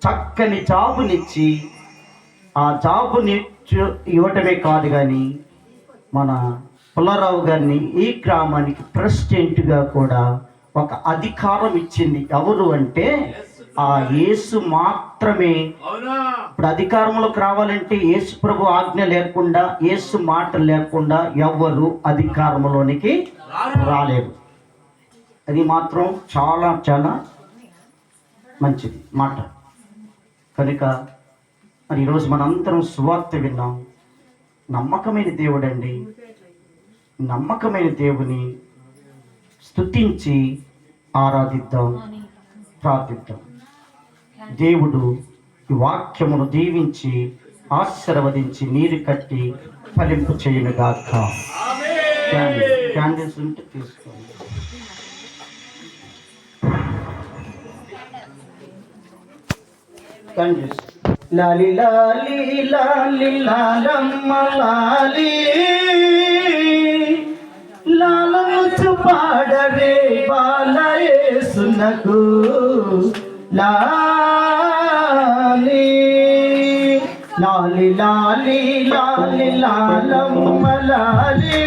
చక్కని జాబునిచ్చి ఆ జాబుని ఇవ్వటమే కాదు కానీ మన పుల్లారావు గారిని ఈ గ్రామానికి ప్రెసిడెంట్గా కూడా ఒక అధికారం ఇచ్చింది. ఎవరు అంటే ఆ యేసు మాత్రమే. ఇప్పుడు అధికారంలోకి రావాలంటే యేసు ప్రభు ఆజ్ఞ లేకుండా, యేసు మాట లేకుండా ఎవరు అధికారంలోనికి రాలేరు. అది మాత్రం చాలా చాలా మంచిది మాట. కనుక మరి ఈరోజు మనందరం సువార్త విన్నాం. నమ్మకమైన దేవుడండి, నమ్మకమైన దేవుని స్తుతించి ఆరాధిద్దాం, ప్రార్థిద్దాం. దేవుడు ఈ వాక్యమును దీవించి ఆశీర్వదించి నీరు కట్టి ఫలింపు చేయునుగాక. క్యాండిల్స్ ఉంటే తీసుకోండి. క్యాండిల్స్. లాలి లాలి లాలి లాలమ్మ లాలి లాలముచు పాడరే బాలయేసునకు లాలి లాలి లాలి లాలి లాలమ్మ లాలి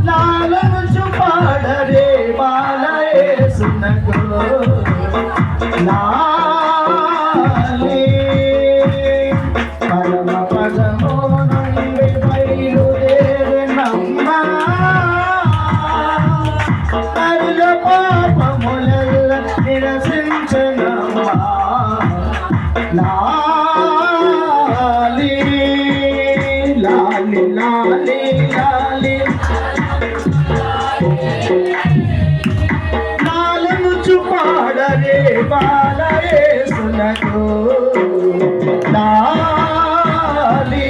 లాలముచు పాడరే బాలయేసునకు లాలి పరమ పదమో నుండి బయలుదేరినమ్మ అరుల పాపములెల్ల నిరసించనమ్మ లాలి లాలి లాలి లాలి లాలముచు పాడరే బాలయేసునకు లాలి.